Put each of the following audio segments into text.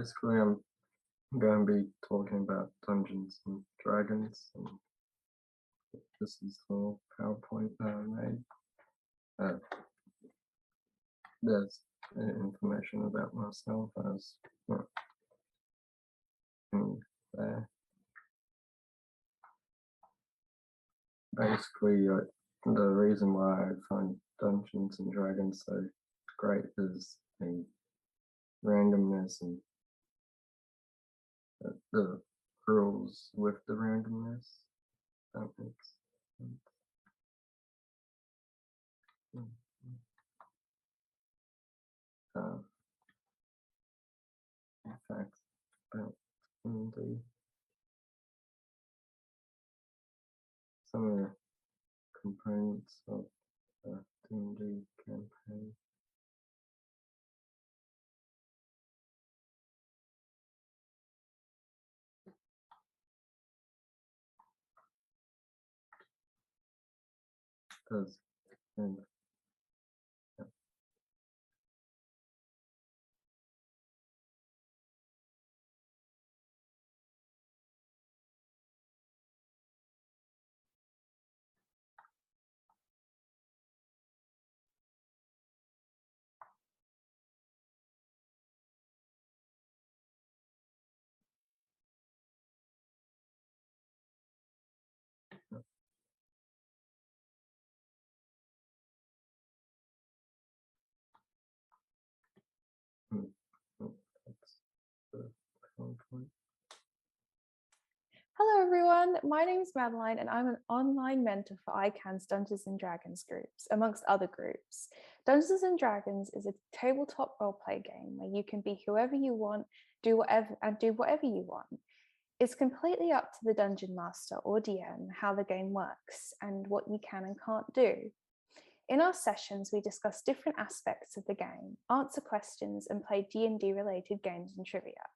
basically I'm going to be talking about Dungeons and Dragons, and this is the PowerPoint that I made. There's information about myself as well in there. Basically, the reason why I find Dungeons and Dragons so great is the randomness and the rules with the randomness. That makes sense. Facts about D&D. Some of the components of the D&D campaign. Does and yeah. That's the PowerPoint. Hello everyone, my name is Madeline and I'm an online mentor for ICANN's Dungeons and Dragons groups, amongst other groups. Dungeons and Dragons is a tabletop roleplay game where you can be whoever you want, do whatever you want. It's completely up to the dungeon master or DM how the game works and what you can and can't do. In our sessions, we discuss different aspects of the game, answer questions and play D&D related games and trivia.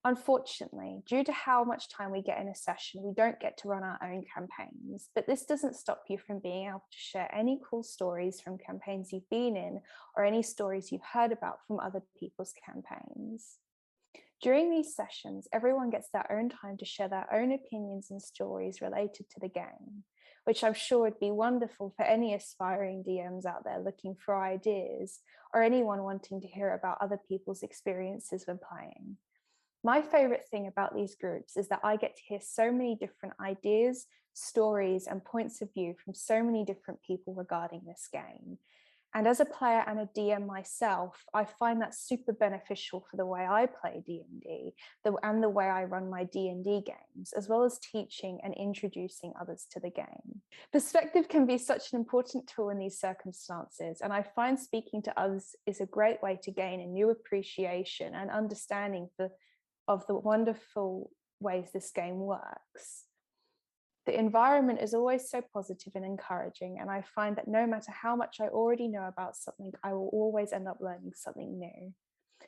Unfortunately, due to how much time we get in a session, we don't get to run our own campaigns, but this doesn't stop you from being able to share any cool stories from campaigns you've been in or any stories you've heard about from other people's campaigns. During these sessions, everyone gets their own time to share their own opinions and stories related to the game, which I'm sure would be wonderful for any aspiring DMs out there looking for ideas or anyone wanting to hear about other people's experiences when playing. My favorite thing about these groups is that I get to hear so many different ideas, stories, and points of view from so many different people regarding this game. And as a player and a DM myself, I find that super beneficial for the way I play D&D and the way I run my D&D games, as well as teaching and introducing others to the game. Perspective can be such an important tool in these circumstances, and I find speaking to others is a great way to gain a new appreciation and understanding of the wonderful ways this game works. The environment is always so positive and encouraging, and I find that no matter how much I already know about something, I will always end up learning something new.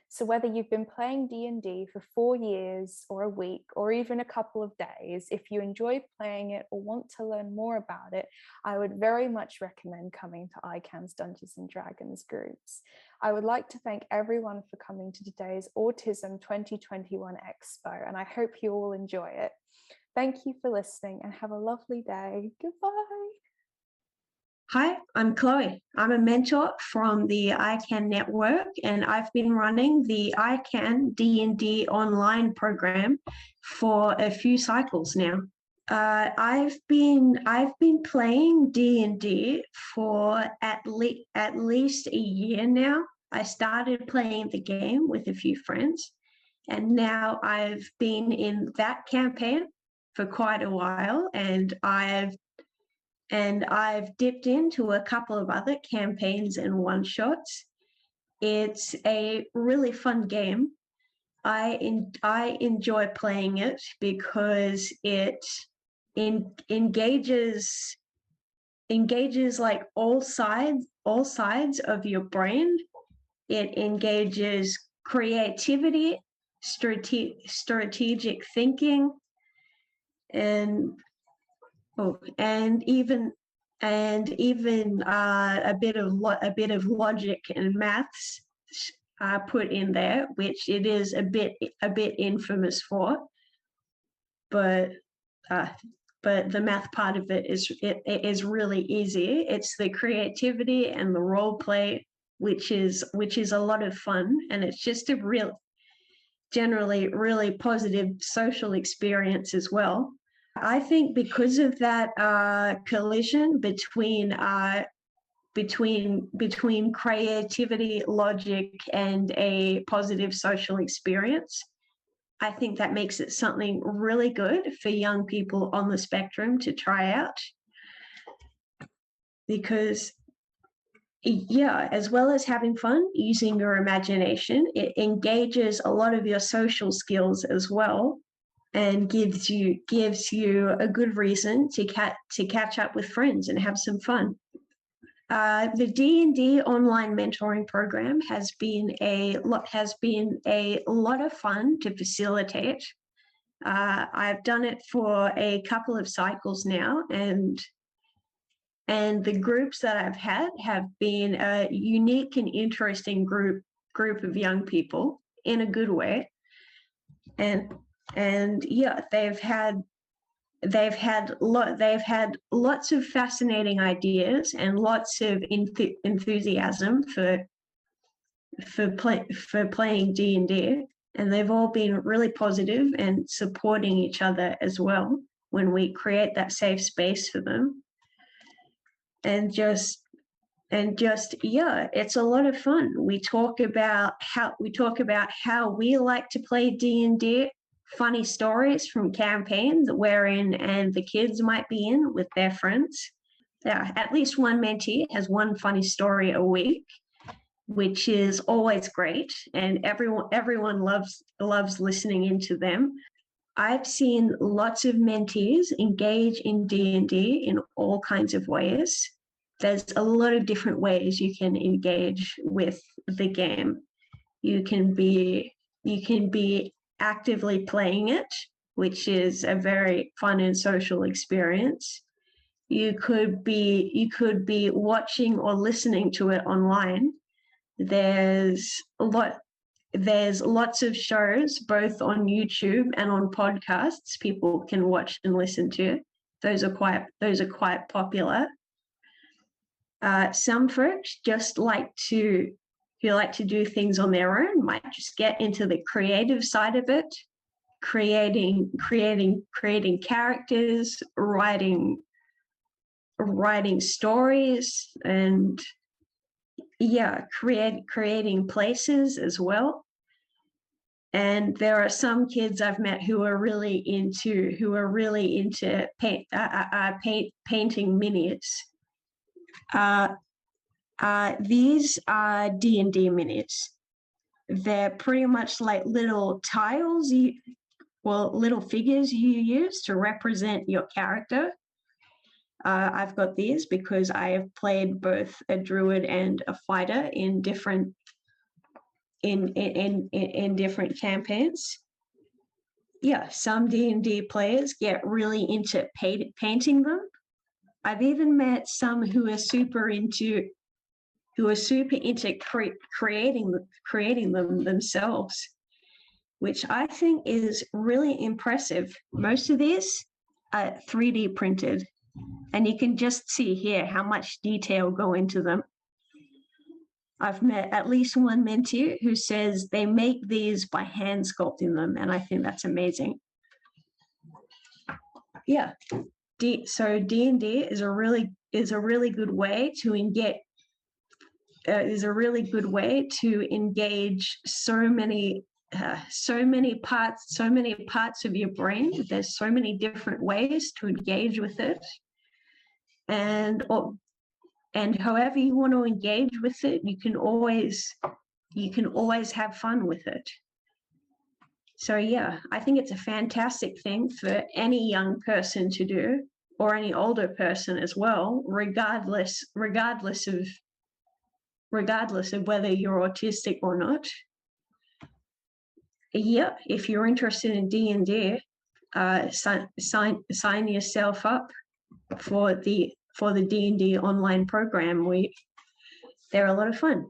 So whether you've been playing D&D for 4 years or a week or even a couple of days, if you enjoy playing it or want to learn more about it, I would very much recommend coming to ICANN's Dungeons and Dragons groups. I would like to thank everyone for coming to today's AWETISM 2021 Expo, and I hope you all enjoy it. Thank you for listening and have a lovely day. Goodbye. Hi, I'm Chloe. I'm a mentor from the ICANN network, and I've been running the ICANN D&D online program for a few cycles now. I've been playing D&D for at least a year now. I started playing the game with a few friends, and now I've been in that campaign for quite a while, and I've dipped into a couple of other campaigns and one-shots. It's a really fun game. I enjoy playing it because it engages like all sides of your brain. It engages creativity, strategic thinking, and even a bit of logic and maths put in there, which it is a bit infamous for, but the math part of it is really easy. It's the creativity and the role play, which is a lot of fun, and it's just a generally really positive social experience as well. I think because of that collision between creativity, logic, and a positive social experience, I think that makes it something really good for young people on the spectrum to try out. Because, yeah, as well as having fun, using your imagination, it engages a lot of your social skills as well, and gives you a good reason to catch up with friends and have some fun. The D&D online mentoring program has been a lot of fun to facilitate. I've done it for a couple of cycles now, and the groups that I've had have been a unique and interesting group of young people in a good way. And yeah, they've had lots of fascinating ideas and lots of enthusiasm for playing D&D, and they've all been really positive and supporting each other as well when we create that safe space for them. And just yeah, it's a lot of fun. We talk about how we like to play D&D, funny stories from campaigns wherein and the kids might be in with their friends. At least one mentee has one funny story a week, which is always great, and everyone loves listening into them. I've seen lots of mentees engage in D&D in all kinds of ways. There's a lot of different ways you can engage with the game. You can be actively playing it, which is a very fun and social experience. You could be watching or listening to it online. There's lots of shows both on YouTube and on podcasts people can watch and listen to. Those are quite popular. Some folks just who like to do things on their own might just get into the creative side of it, creating characters, writing stories, and yeah, creating places as well. And there are some kids I've met who are really into painting minis. These are D&D minis. They're pretty much like little tiles, little figures you use to represent your character. I've got these because I have played both a druid and a fighter in different different campaigns. Yeah, some D&D players get really into painting them. I've even met some who are super into creating them themselves, which I think is really impressive. Most of these are 3D printed, and you can just see here how much detail go into them. I've met at least one mentee who says they make these by hand sculpting them, and I think that's amazing. Yeah, so D&D is a really good way to engage. So many parts of your brain. There's so many different ways to engage with it, and however you want to engage with it, you can always have fun with it. So yeah, I think it's a fantastic thing for any young person to do, or any older person as well, regardless of whether you're autistic or not. Yeah, if you're interested in D&D, sign yourself up for the D&D online program. They're a lot of fun.